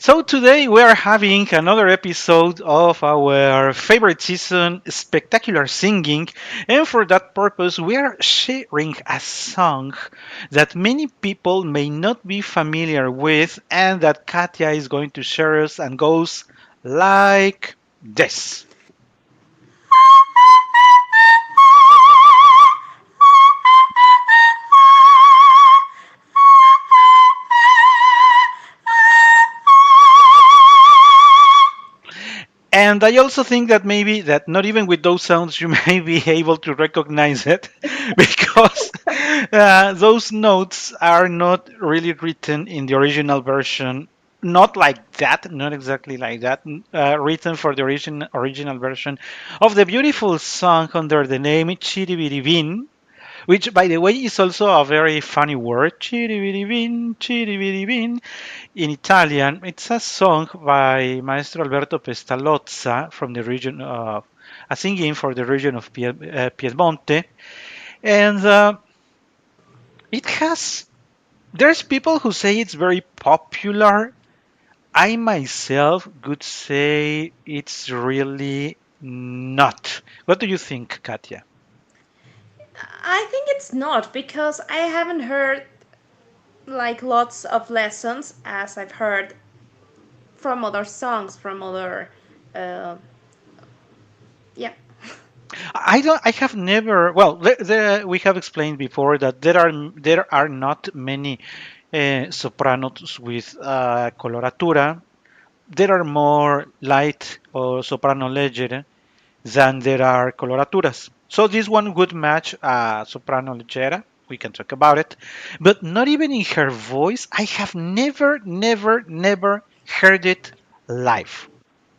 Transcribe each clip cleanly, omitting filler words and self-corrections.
So today we are having another episode of our favorite season, Spectacular Singing, and for that purpose we are sharing a song that many people may not be familiar with and that Katya is going to share us and goes like this. And I also think that maybe that not even with those sounds you may be able to recognize it because those notes are not really written in the original version. Not like that, not exactly like that. Written for the original version of the beautiful song under the name Chiribiribin, which, by the way, is also a very funny word. Chiribiribin, chiribiribin. In Italian, it's a song by Maestro Alberto Pestalozza from the region of a singing for the region of Piemonte, and it has. There's people who say it's very popular. I myself would say it's really not. What do you think, Katya? I think it's not because I haven't heard like lots of lessons as I've heard from other songs from other uh, yeah. I don't. I have never. Well, we have explained before that there are not many sopranos with coloratura. There are more light or soprano leggere than there are coloraturas. So this one would match soprano leggera. We can talk about it, but not even in her voice. I have never heard it live.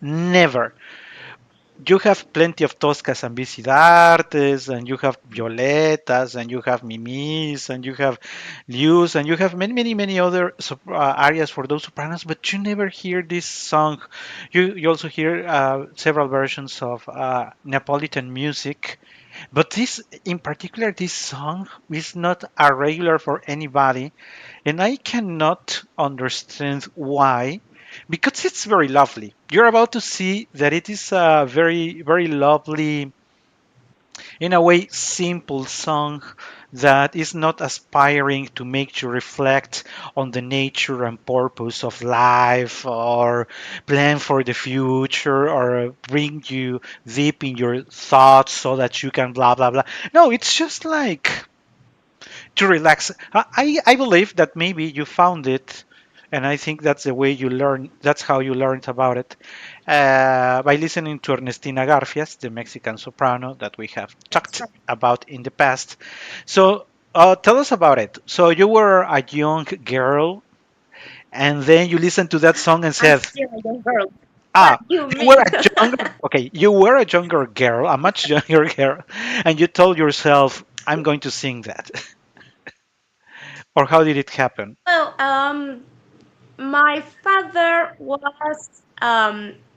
Never. You have plenty of Toscas and Bicidartes, and you have Violetas, and you have Mimis, and you have Lius, and you have many other arias for those sopranos, but you never hear this song. You also hear several versions of Neapolitan music, but this, in particular, this song is not a regular for anybody, and I cannot understand why, because it's very lovely. You're about to see that it is a very lovely, in a way, simple song that is not aspiring to make you reflect on the nature and purpose of life or plan for the future or bring you deep in your thoughts so that you can blah blah blah. No, it's just like to relax. I believe that maybe you found it, and I think that's the way you learn. That's how you learned about it by listening to Ernestina Garfias, the Mexican soprano that we have That's talked right. about in the past. So tell us about it. So you were a young girl, and then you listened to that song and I'm said, still a young girl. What "Ah, you you were mean? a younger. Okay, you were a younger girl, a much younger girl, and you told yourself." I'm going to sing that. Or how did it happen? Well, my father was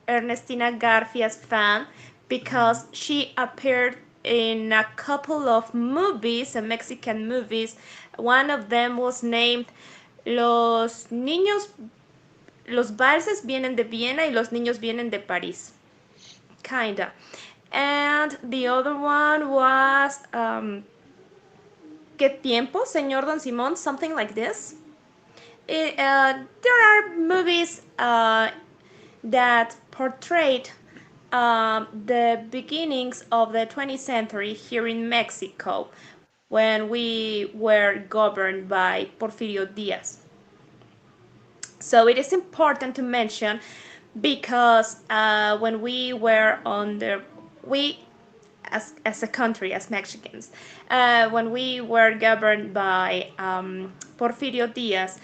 Ernestina Garcia's fan because she appeared in a couple of movies, Mexican movies. One of them was named Los Niños, Los Valses Vienen de Viena y Los Niños Vienen de París. Kinda. And the other one was ¿Qué tiempo, señor Don Simón? Something like this. There are movies that portrayed the beginnings of the 20th century here in Mexico when we were governed by Porfirio Diaz. So it is important to mention because when we were under, we as a country, as Mexicans, when we were governed by Porfirio Diaz,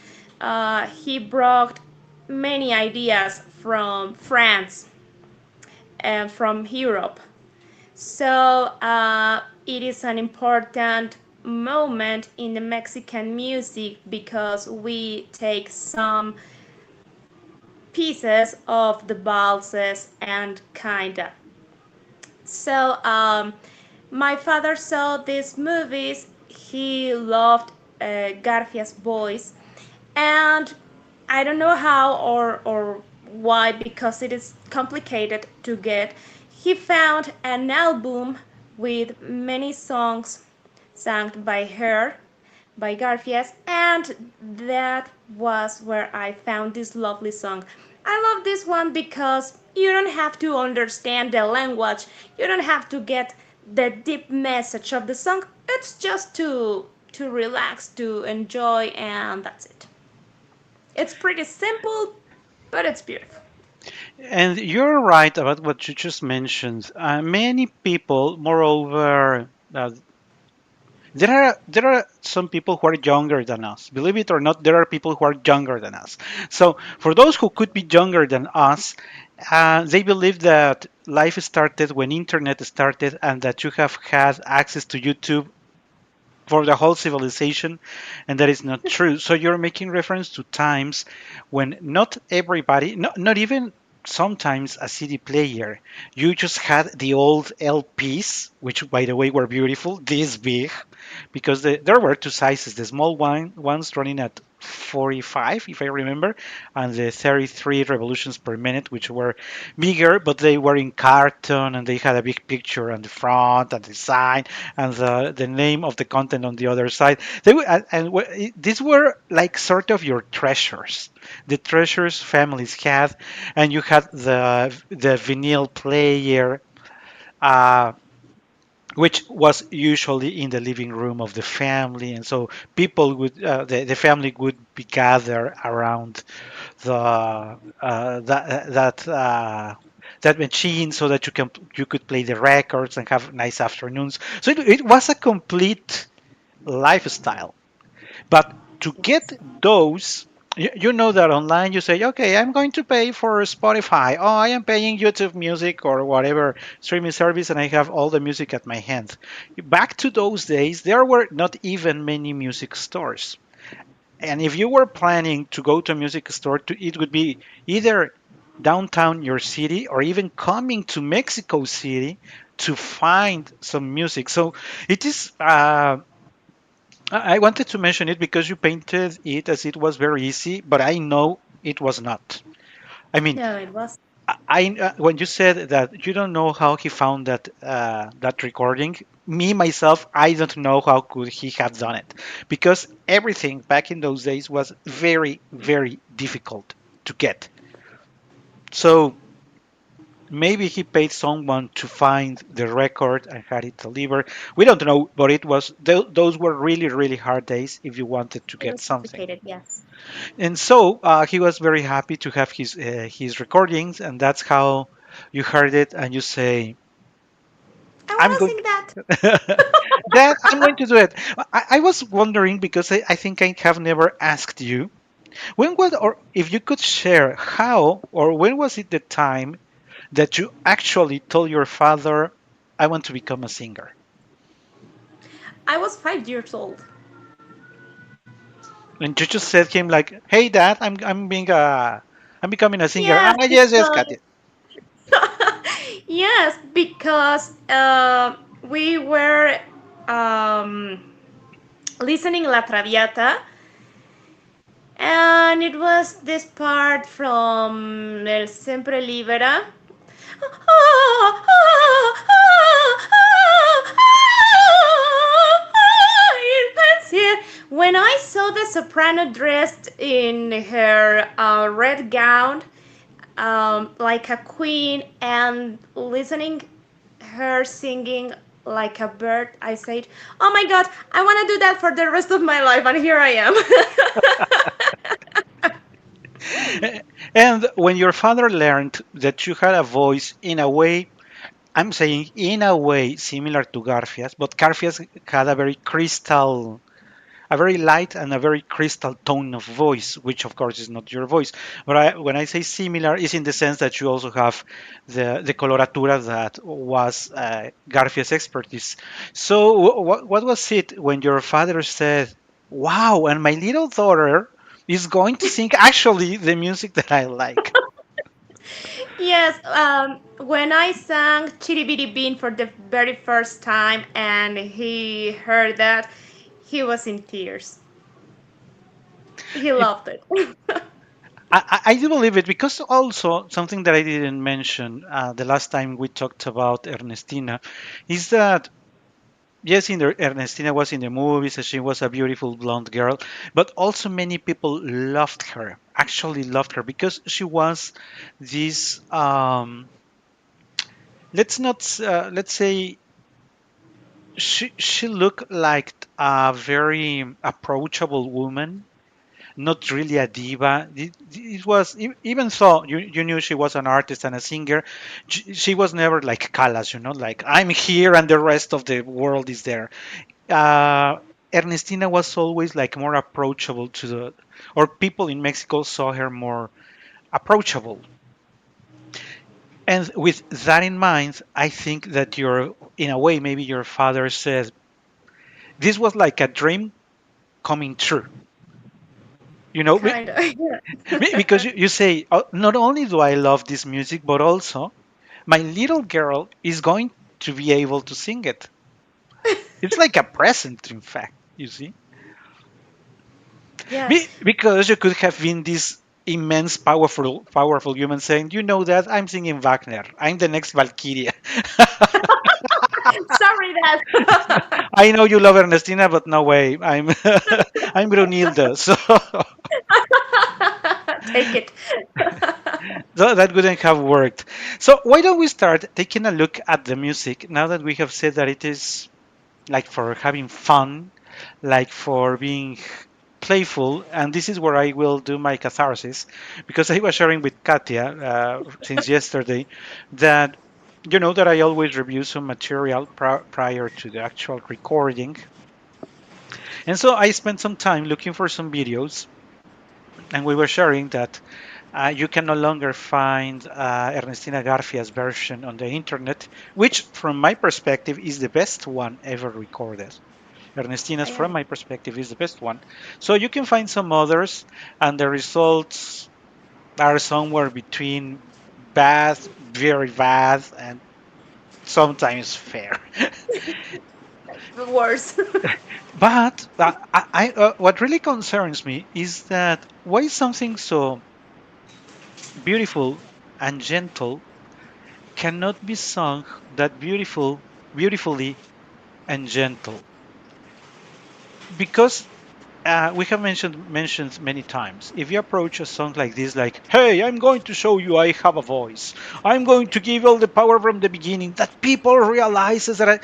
he brought many ideas from France and from Europe. So it is an important moment in the Mexican music because we take some pieces of the valses and kinda. So my father saw these movies. He loved Garfia's voice, and I don't know how or why, because it is complicated to get. He found an album with many songs sung by her, by Garfias, and that was where I found this lovely song. I love this one because you don't have to understand the language, you don't have to get the deep message of the song. It's just to relax, to enjoy, and that's it. It's pretty simple, but it's beautiful. And you're right about what you just mentioned. Many people, moreover, there are some people who are younger than us. Believe it or not, there are people who are younger than us. So for those who could be younger than us, they believe that life started when internet started and that you have had access to YouTube for the whole civilization, and that is not true. So you're making reference to times when not everybody, not even sometimes a CD player, you just had the old LPs, which by the way were beautiful, this big, because there were two sizes, the small ones running at 45, if I remember, and the 33 revolutions per minute, which were bigger, but they were in carton and they had a big picture on the front and the side and the name of the content on the other side. They were, these were like sort of your treasures, the treasures families had, and you had the vinyl player. Uh, which was usually in the living room of the family, and so people would the family would be gathered around the that machine so that you could play the records and have nice afternoons. So it was a complete lifestyle. But to get those, you know that online you say, okay, I'm going to pay for Spotify. Oh, I am paying YouTube Music or whatever streaming service, and I have all the music at my hand. Back to those days, there were not even many music stores. And if you were planning to go to a music store, it would be either downtown your city or even coming to Mexico City to find some music. So it is. I wanted to mention it because you painted it as it was very easy, but I know it was not. I mean, No, it was. when you said that you don't know how he found that recording, me myself, I don't know how could he have done it because everything back in those days was very very difficult to get. So maybe he paid someone to find the record and had it delivered. We don't know, but it was those were really really hard days if you wanted to It get was something. complicated, yes. And so he was very happy to have his recordings, and that's how you heard it, and you say, I "I'm want to going." sing that. That I'm going to do it. I was wondering because I think I have never asked you when was or if you could share how or when was it the time that you actually told your father, "I want to become a singer," I was 5 years old. and you just said him like, "Hey, Dad, I'm becoming a singer." Ah, Yes, yes, yes, got because it. yes, because we were um, listening La Traviata, and it was this part from El Sempre Libera. When I saw the soprano dressed in her red gown, like a queen, and listening her singing like a bird, I said, "Oh my God, I want to do that for the rest of my life," and here I am. And when your father learned that you had a voice in a way, I'm saying in a way similar to Garfias, but Garfias had a very light and a very crystal tone of voice, which of course is not your voice. But when I say similar, is in the sense that you also have the coloratura that was Garfias' expertise. So what was it when your father said, "Wow, and my little daughter is going to sing actually the music that I like"? Yes, when I sang Chiribiribin for the very first time and he heard that, he was in tears. He It, loved it. I do believe it because also something that I didn't mention the last time we talked about Ernestina is that yes, Ernestina was in the movies, and she was a beautiful blonde girl, but also many people loved her, actually loved her because she was this. Let's say she looked like a very approachable woman, not really a diva. It was even so you knew she was an artist and a singer. She was never like Callas, like I'm here and the rest of the world is there. uh, Ernestina was always like more approachable to the, or people in Mexico saw her more approachable. And with that in mind, I think that in a way, maybe your father says this was like a dream coming true. You know, Kind of. because you say, oh, not only do I love this music, but also my little girl is going to be able to sing it. It's like a present, in fact, you see. Yes. Because you could have been this immense, powerful human saying, "You know that I'm singing Wagner. I'm the next Valkyria. Sorry, that. I know you love Ernestina, but no way. I'm I'm Brunilde." So, Take it. that wouldn't have worked. So why don't we start taking a look at the music now that we have said that it is like for having fun, like for being playful. And this is where I will do my catharsis because I was sharing with Katia since yesterday that that I always review some material prior to the actual recording. And so I spent some time looking for some videos, and we were sharing that you can no longer find Ernestina Garfia's version on the internet, which, from my perspective, is the best one ever recorded. Ernestina's, I from my perspective, is the best one. So you can find some others, and the results are somewhere between bad, very bad, and sometimes fair. worse. But what really concerns me is that why something so beautiful and gentle cannot be sung that beautifully and gentle. Because we have mentioned many times. If you approach a song like this, like, "Hey, I'm going to show you I have a voice. I'm going to give all the power from the beginning that people realizes that,"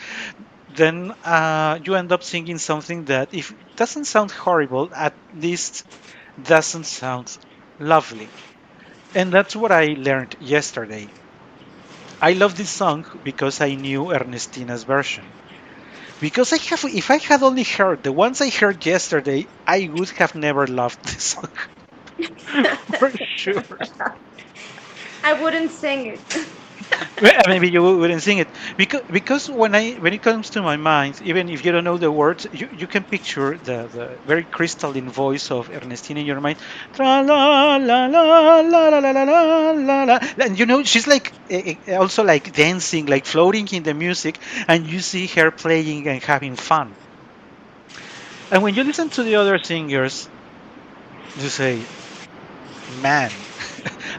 then you end up singing something that, if it doesn't sound horrible, at least doesn't sound lovely. And that's what I learned yesterday. I love this song because I knew Ernestina's version. Because if I had only heard the ones I heard yesterday, I would have never loved this song for sure. I wouldn't sing it. Well, maybe you wouldn't sing it because when it comes to my mind, even if you don't know the words, you can picture the very crystalline voice of Ernestina in your mind. Tra la la la la la la la la la la. And she's like also like dancing, like floating in the music, and you see her playing and having fun. And when you listen to the other singers, you say, "Man,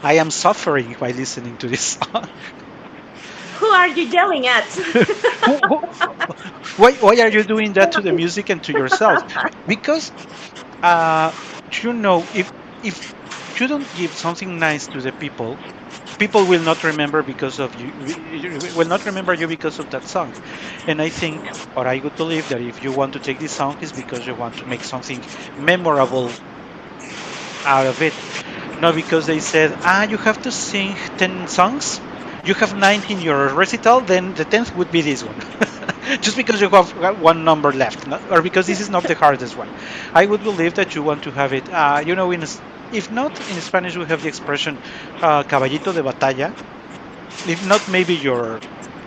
I am suffering by listening to this song." Who are you yelling at? Why are you doing that to the music and to yourself? Because uh, if you don't give something nice to the people, people will not remember because of you. Will not remember you because of that song. And I think, or I would believe that if you want to take this song, is because you want to make something memorable out of it. No, because they said, you have to sing 10 songs. You have 9 in your recital, then the 10th would be this one. Just because you have one number left, or because this is not the hardest one. I would believe that you want to have it, if not in Spanish, we have the expression caballito de batalla. If not, maybe your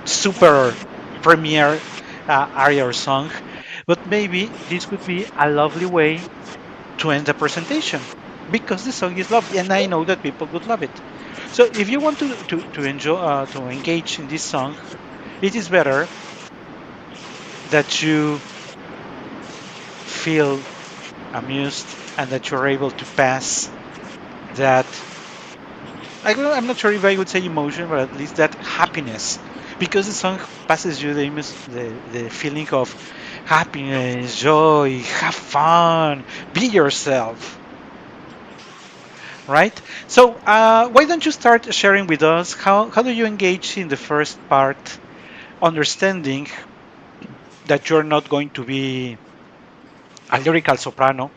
super premiere aria or song. But maybe this would be a lovely way to end the presentation because the song is lovely and I know that people would love it. So if you want to enjoy to engage in this song, it is better that you feel amused and that you're able to pass that I'm not sure if I would say emotion, but at least that happiness, because the song passes you the feeling of happiness, joy, have fun, be yourself, right? So why don't you start sharing with us how do you engage in the first part, understanding that you're not going to be a lyrical soprano,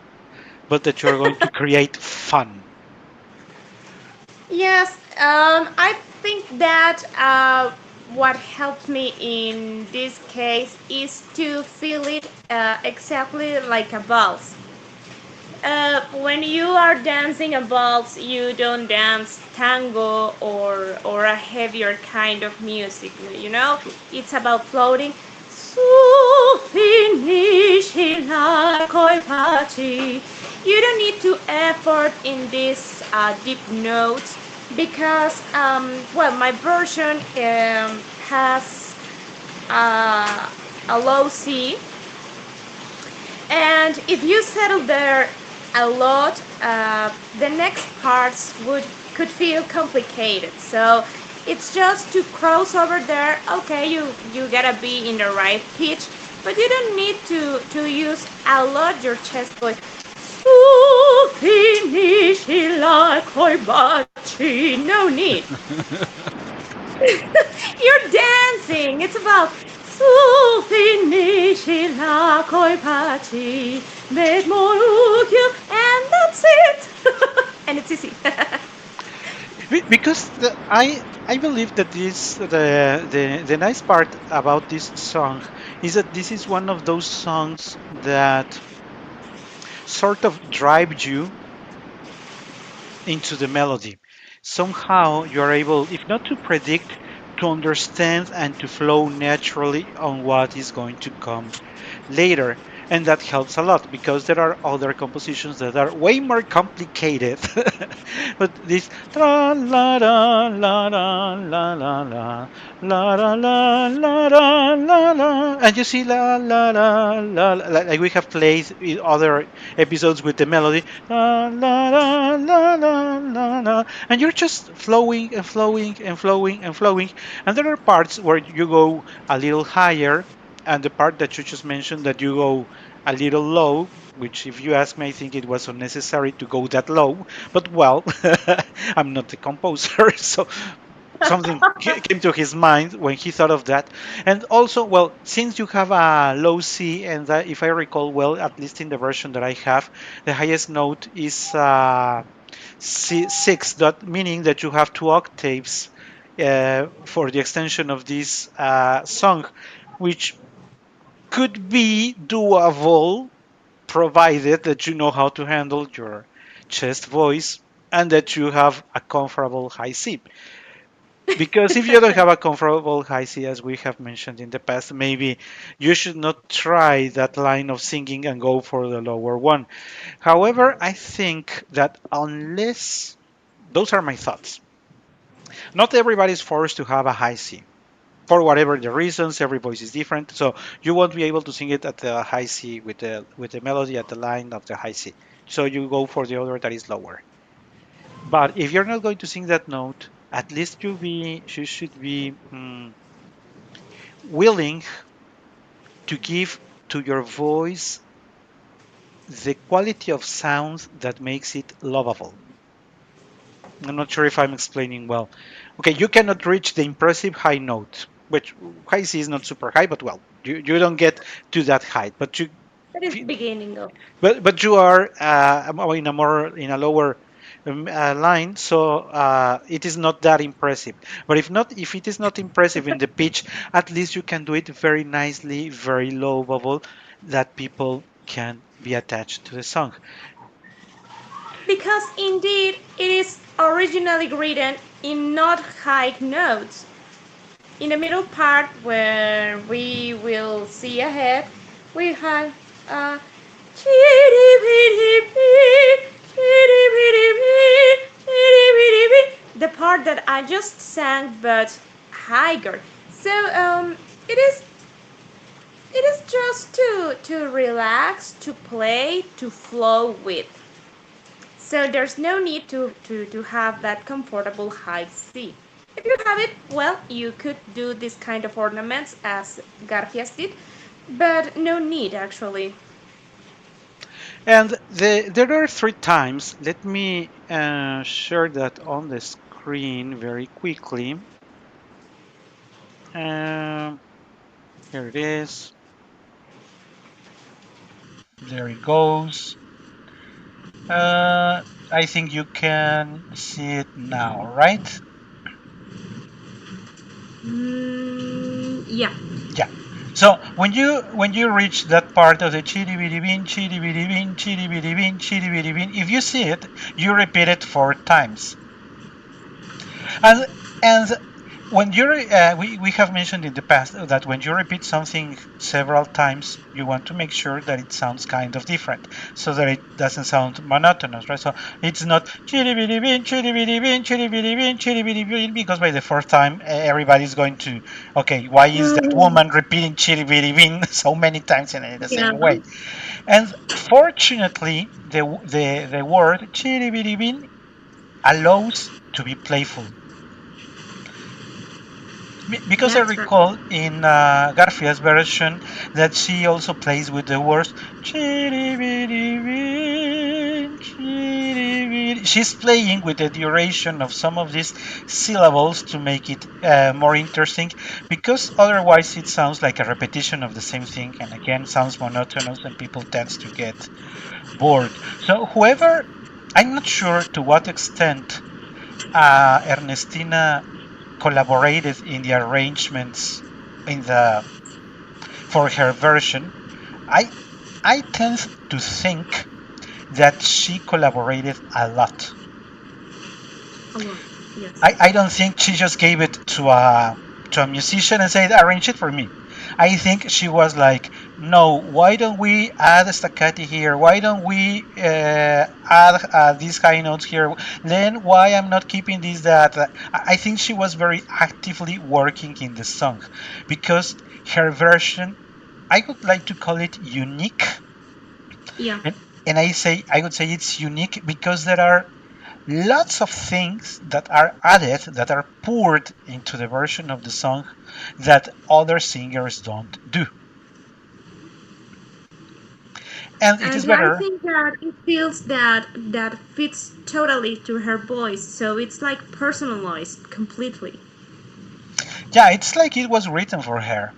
but that you're going to create fun. Yes, I think that what helps me in this case is to feel it exactly like a valse. When you are dancing a waltz, you don't dance tango or a heavier kind of music. You know, it's about floating. Su finisci la colpaci. You don't need to effort in these deep notes because, well, my version has uh, a low C, and if you settle there a lot, the next parts would could feel complicated. So it's just to cross over there. Okay, you gotta be in the right pitch, but you don't need to use a lot your chest voice. Su finisci la corbaci. No need. You're dancing. It's about su finisci la coi paci, med morucchio, and that's it. And it's easy. Because I believe that the nice part about this song is that this is one of those songs that sort of drive you into the melody. Somehow you are able, if not to predict, to understand and to flow naturally on what is going to come later. And that helps a lot because there are other compositions that are way more complicated. But this la la la la la la la la la la la la la la la, and you see la la la la like we have played in other episodes with the melody la la la la la la la, and you're just flowing and flowing and flowing and flowing, and there are parts where you go a little higher, and the part that you just mentioned that you go a little low, which if you ask me, I think it was unnecessary to go that low, but well, I'm not the composer, so something came to his mind when he thought of that. And also, well, since you have a low C, and that, if I recall well, at least in the version that I have, the highest note is C6, that meaning that you have two octaves for the extension of this song, which could be doable provided that you know how to handle your chest voice and that you have a comfortable high C. Because if you don't have a comfortable high C, as we have mentioned in the past, maybe you should not try that line of singing and go for the lower one. However, I think that unless those are my thoughts, not everybody is forced to have a high C. For whatever the reasons, every voice is different, so you won't be able to sing it at the high C with the melody at the line of the high C. So you go for the other that is lower. But if you're not going to sing that note, at least you should be willing to give to your voice the quality of sound that makes it lovable. I'm not sure if I'm explaining well. Okay, you cannot reach the impressive high note, which high C is not super high, but well, you don't get to that height. But That is the beginning of. but you are in a more in a lower line, so it is not that impressive. But if it is not impressive in the pitch, at least you can do it very nicely, very lovable, that people can be attached to the song. Because indeed it is originally written in not high notes. In the middle part where we will see ahead, we have uh, the part that I just sang but higher. So it is just to relax, to play, to flow with. So there's no need to have that comfortable high C. If you have it, well, you could do this kind of ornaments as Garfias did, but no need actually. And there are three times. Let me share that on the screen very quickly. Um, Here it is. There it goes. I think you can see it now, right? Yeah. Yeah. So when you reach that part of the chiribiribin, chiribiribin, chiribiribin, chiribiribin, if you see it, you repeat it 4 times. And and when we have mentioned in the past that when you repeat something several times, you want to make sure that it sounds kind of different, so that it doesn't sound monotonous, right? So it's not chiribiribin, chiribiribin, chiribiribin, chiribiribin, because by the fourth time, everybody's going to, okay, why is that woman repeating chiribiribin so many times in the Yeah. same way? And fortunately, the word chiribiribin allows to be playful. Because I That's right. recall in Garfia's version that she also plays with the words "chiribiribin, chiribiri." She's playing with the duration of some of these syllables to make it more interesting, because otherwise it sounds like a repetition of the same thing, and again sounds monotonous, and people tends to get bored. So whoever, I'm not sure to what extent Ernestina collaborated in the arrangements in the for her version. I I tend to think that she collaborated a lot. A lot. Yes. I don't think she just gave it to a musician and said arrange it for me. I think she was like, no, why don't we add a staccati here? Why don't we add these high notes here? Then why I'm not keeping this that? I think she was very actively working in the song, because her version, I would like to call it unique, Yeah. and I would say it's unique because there are lots of things that are added, that are poured into the version of the song, that other singers don't do. And it is And I better. think that it feels that that fits totally to her voice, so it's like personalized completely. Yeah, it's like it was written for her.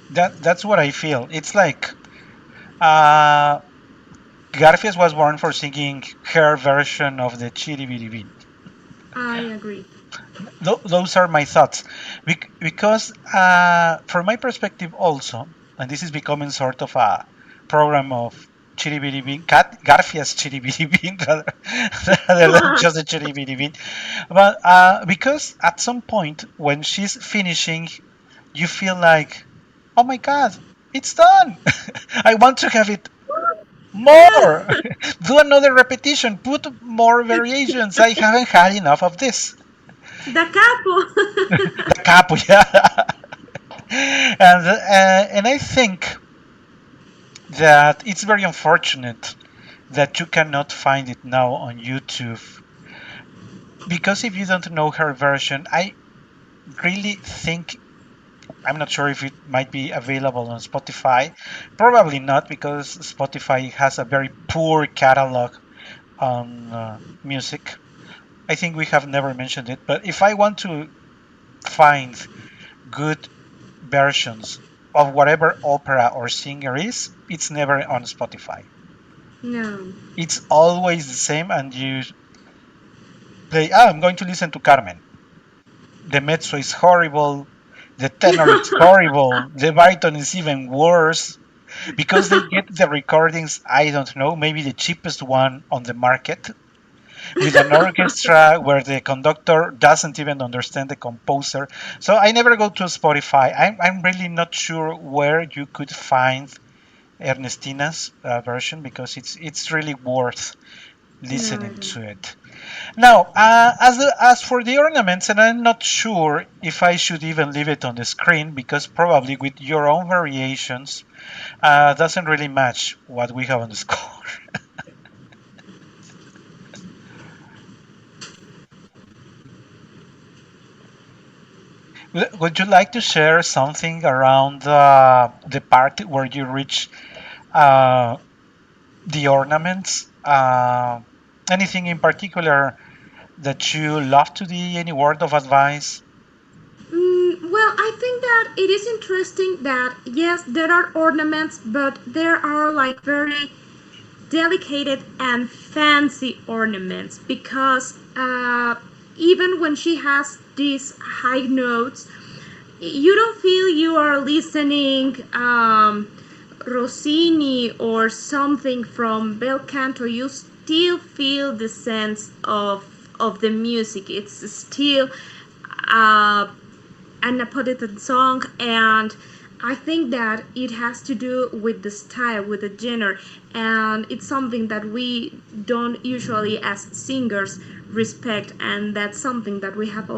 That's what I feel. It's like uh, Garfias was born for singing her version of the Chiribiribin. I agree. Those are my thoughts. Because from my perspective also, and this is becoming sort of a program of Chiribiribin, Garfia's Chiribiribin, rather than just the Chiribiribin. But because at some point when she's finishing, you feel like, oh my God, it's done. I want to have it more. Do another repetition. Put more variations. I haven't had enough of this. Da capo. The capo, yeah. And I think that it's very unfortunate that you cannot find it now on YouTube, because if you don't know her version, I really think, I'm not sure if it might be available on Spotify. Probably not, because Spotify has a very poor catalog on music. I think we have never mentioned it, but if I want to find good versions of whatever opera or singer is, it's never on Spotify. No. It's always the same, and you play, I'm going to listen to Carmen. The mezzo is horrible, the tenor is horrible, the baritone is even worse, because they get the recordings, I don't know, maybe the cheapest one on the market, with an orchestra where the conductor doesn't even understand the composer. So I never go to Spotify. I'm really not sure where you could find Ernestina's version, because it's really worth No, I listening don't. to it. Now, as for the ornaments, and I'm not sure if I should even leave it on the screen because probably with your own variations doesn't really match what we have on the score. Would you like to share something around the part where you reach uh, the ornaments? Anything in particular that you love to do? Any word of advice? Well, I think that it is interesting that yes, there are ornaments, but there are like very delicate and fancy ornaments because even when she has these high notes, you don't feel you are listening Rossini or something from bel canto. You still feel the sense of the music. It's still uh, a Napolitan song, and I think that it has to do with the style, with the genre, and it's something that we don't usually, as singers, respect, and that's something that we have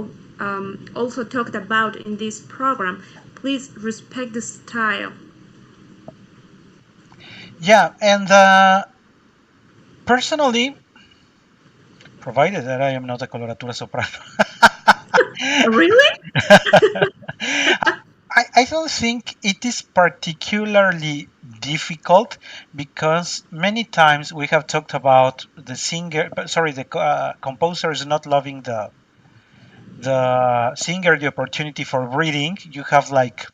also talked about in this program. Please respect the style. Yeah, and personally, provided that I am not a coloratura soprano. Really? I don't think it is particularly difficult because many times we have talked about the singer, sorry, the composer is not loving the singer the opportunity for breathing. You have like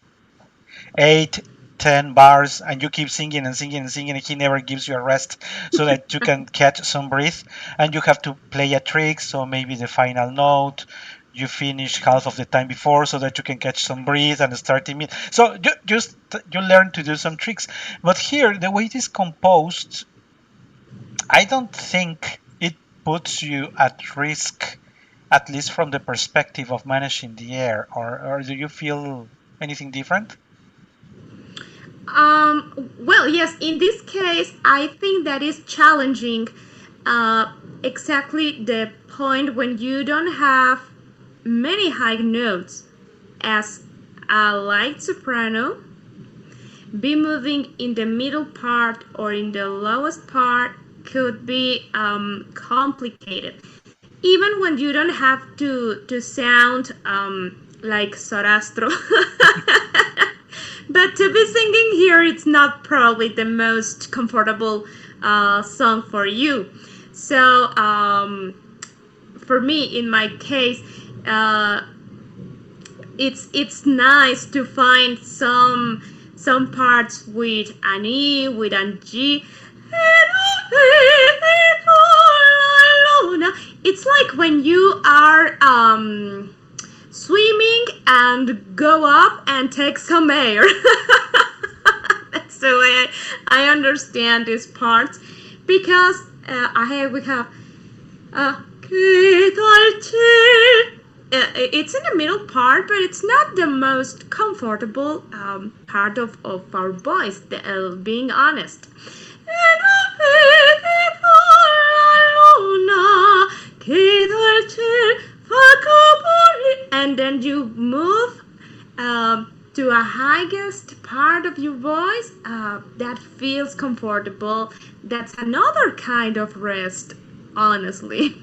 8, 10 bars, and you keep singing and singing and singing, and he never gives you a rest so that you can catch some breath. And you have to play a trick, so maybe the final note you finish half of the time before so that you can catch some breath and start immediately. So you learn to do some tricks. But here, the way it is composed, I don't think it puts you at risk, at least from the perspective of managing the air. Or do you feel anything different? Well, yes, in this case, I think that is challenging. Exactly the point when you don't have many high notes as a light soprano, be moving in the middle part or in the lowest part could be complicated. Even when you don't have to sound like Sorastro. But to be singing here, it's not probably the most comfortable song for you. So for me, in my case, uh, it's nice to find some parts with an E, with an G. It's like when you are swimming and go up and take some air. That's the way I understand this part because we have it's in the middle part, but it's not the most comfortable part of our voice, being honest. And then you move to a highest part of your voice that feels comfortable. That's another kind of rest, honestly.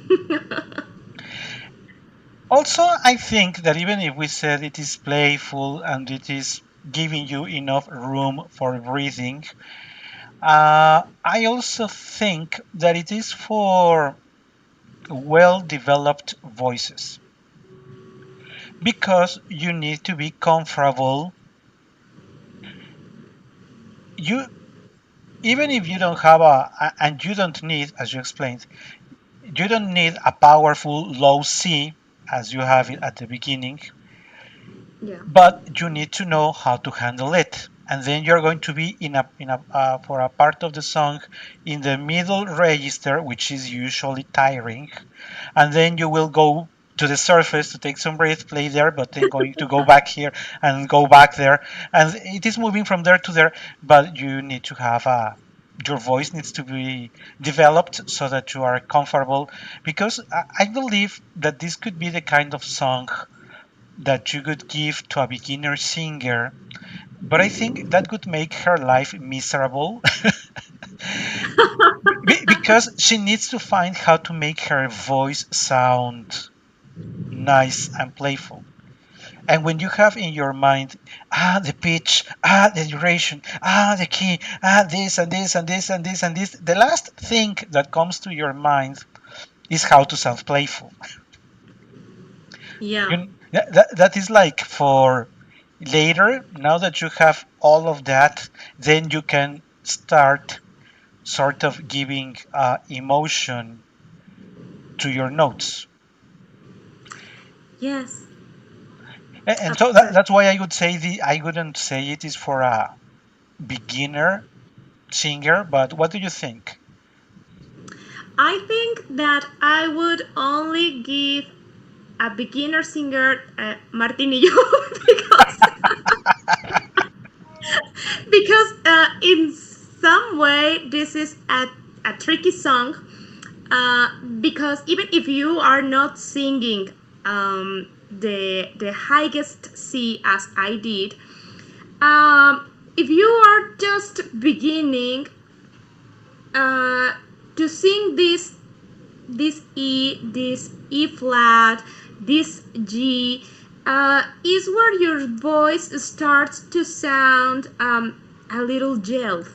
Also, I think that even if we said it is playful and it is giving you enough room for breathing, I also think that it is for well developed voices because you need to be comfortable. You even if you don't have and you don't need, as you explained, you don't need a powerful low C as you have it at the beginning, Yeah. but you need to know how to handle it. And then you're going to be in a for a part of the song in the middle register, which is usually tiring, and then you will go to the surface to take some breath, play there, but then going to go back here and go back there, and it is moving from there to there. But you need to have your voice needs to be developed so that you are comfortable, because I believe that this could be the kind of song that you could give to a beginner singer, but I think that would make her life miserable because she needs to find how to make her voice sound nice and playful. And when you have in your mind, the pitch, the duration, the key, this and this and this and this and this, the last thing that comes to your mind is how to sound playful. Yeah. That is like for later, now that you have all of that, then you can start sort of giving emotion to your notes. Yes. And so Absolutely. that's why I would say I wouldn't say it is for a beginner singer, but what do you think? I think that I would only give a beginner singer Martinillo because in some way this is a tricky song, because even if you are not singing the highest C as I did, if you are just beginning uh, to sing this E flat, this G, is where your voice starts to sound a little gelled.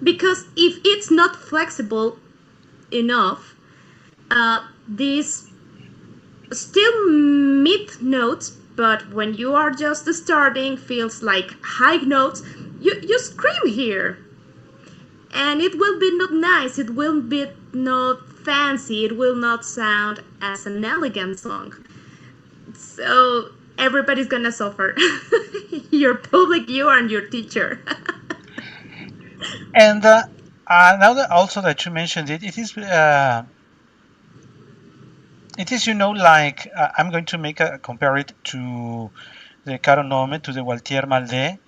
Because if it's not flexible enough, these still mid notes, but when you are just starting, feels like high notes. You scream here, and it will be not nice. It will be not fancy. It will not sound as an elegant song. So everybody's gonna suffer. Your public, you, and your teacher. And now that also that you mentioned it, it is like I'm going to make a compare it to the Caro Nome, to the Gualtier Malde,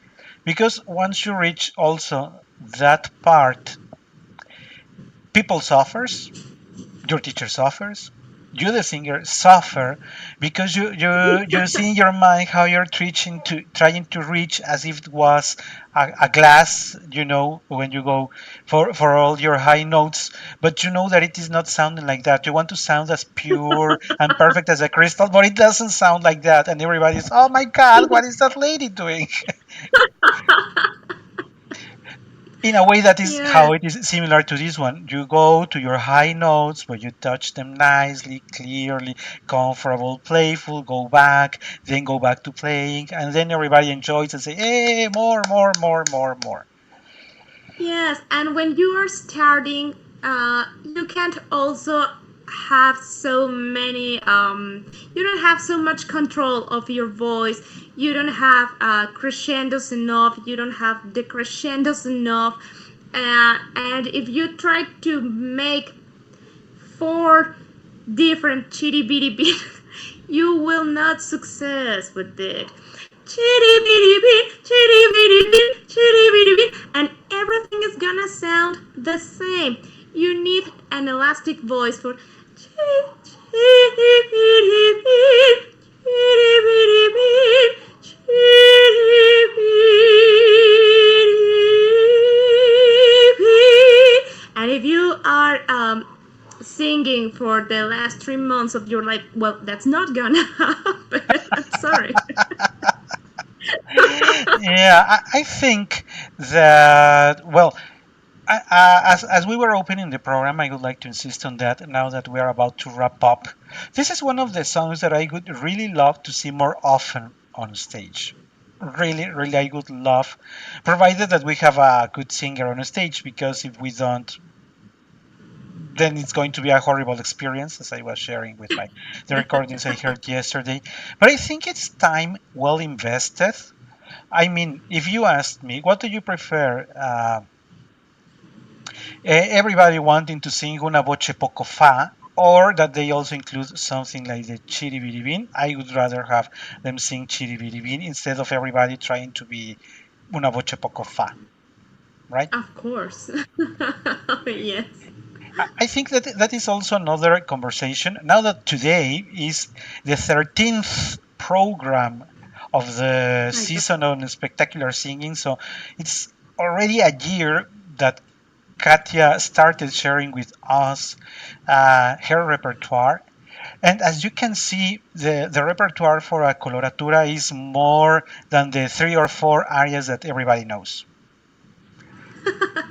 because once you reach also that part, people suffers, your teacher suffers, you the singer suffer, because you see in your mind how you're trying to reach as if it was a glass, when you go for all your high notes, but you know that it is not sounding like that. You want to sound as pure and perfect as a crystal, but it doesn't sound like that, and everybody's, oh my god, what is that lady doing? In a way, that is Yeah. how it is similar to this one. You go to your high notes, but you touch them nicely, clearly, comfortable, playful, go back, then go back to playing, and then everybody enjoys and say, hey, more, more, more, more, more. Yes, and when you are starting, you can't also have so many. You don't have so much control of your voice. You don't have crescendos enough. You don't have decrescendos enough. And if you try to make four different chitty bitty beats, you will not success with it. Chitty bitty beat, chitty bitty beat, chitty bitty beat, and everything is gonna sound the same. You need an elastic voice for chitty bitty beat, chitty bitty beat, chitty bitty beat. And if you are singing for the last 3 months of your life, well, that's not gonna happen. I'm sorry. Yeah, I think that, well, as we were opening the program, I would like to insist on that now that we are about to wrap up. This is one of the songs that I would really love to see more often on stage. Really, really, I would love, provided that we have a good singer on stage, because if we don't, then it's going to be a horrible experience, as I was sharing with the recordings I heard yesterday. But I think it's time well invested. I mean, if you asked me, what do you prefer? Everybody wanting to sing una voce poco fa, or that they also include something like the Ciribiribin. I would rather have them sing Ciribiribin instead of everybody trying to be una voce poco fa. right? Of course. Yes. I think that that is also another conversation. Now that today is the 13th program of the My God. season on spectacular singing, so it's already a year that Katia started sharing with us her repertoire. And as you can see, the repertoire for a coloratura is more than the three or four arias that everybody knows.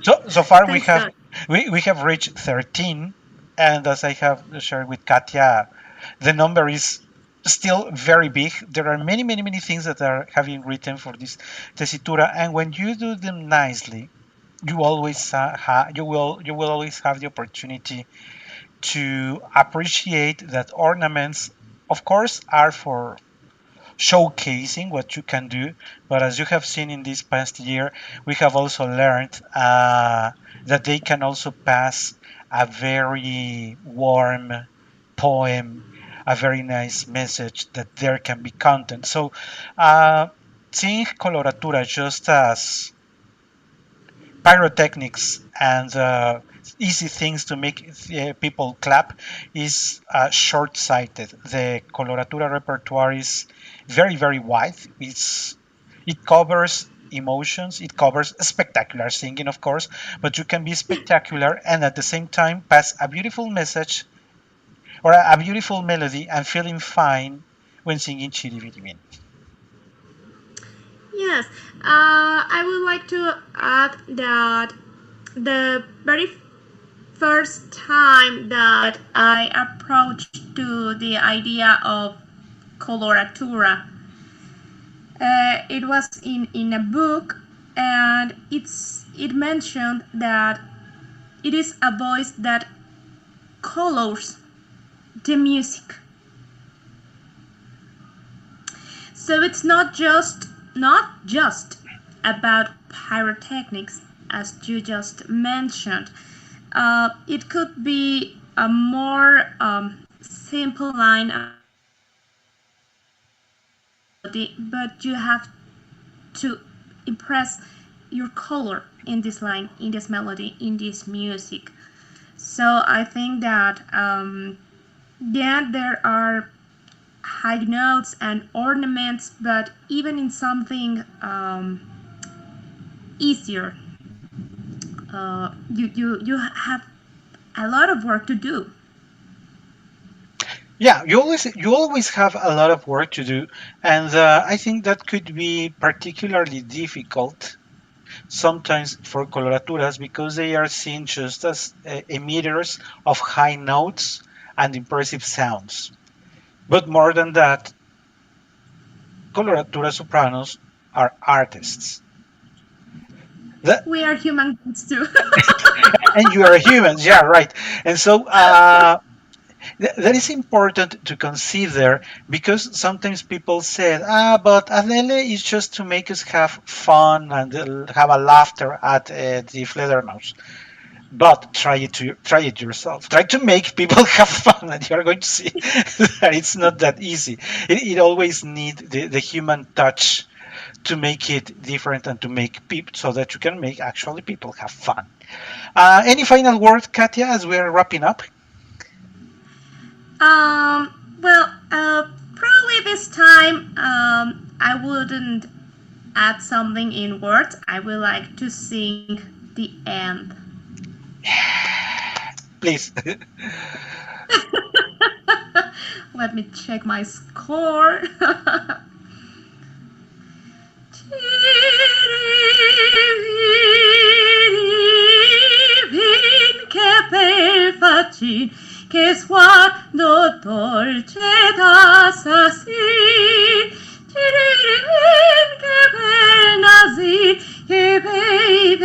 So far Thanks God. we have reached 13, and as I have shared with Katia, the number is still very big. There are many things that are having written for this tesitura, and when you do them nicely, you always you will always have the opportunity to appreciate that ornaments, of course, are for showcasing what you can do. But as you have seen in this past year, we have also learned that they can also pass a very warm poem, a very nice message, that there can be content. So, uh, seeing coloratura just as pyrotechnics and easy things to make people clap is short-sighted. The coloratura repertoire is very wide. It covers emotions, it covers spectacular singing, of course, but you can be spectacular and at the same time pass a beautiful message or a beautiful melody and feeling fine when singing Chiribiribin. Yes. I would like to add that the very first time that I approached to the idea of coloratura, it was in a book, and it mentioned that it is a voice that colors the music. So it's not just about pyrotechnics, as you just mentioned. It could be a more simple line of melody, but you have to impress your color in this line, in this melody, in this music. So I think that yeah, there are high notes and ornaments, but even in something easier, you have a lot of work to do. Yeah, you always have a lot of work to do, and I think that could be particularly difficult sometimes for coloraturas because they are seen just as emitters of high notes and impressive sounds. But more than that, coloratura sopranos are artists. That, We are human beings too. and you are humans, yeah, right. And so that is important to consider because sometimes people said, but Adele is just to make us have fun and have a laughter at the Fledermaus. But try it yourself. Try to make people have fun, and you're going to see that it's not that easy. It always needs the human touch to make it different and to make people so that you can make actually people have fun. Any final word, Katia, as we're wrapping up? Well, probably this time I wouldn't add something in words. I would like to sing the end. Please. Let me check my score. Ciribiribin che per facin che sguardo dolce d'assassin Ciribiribin che per nasin che bei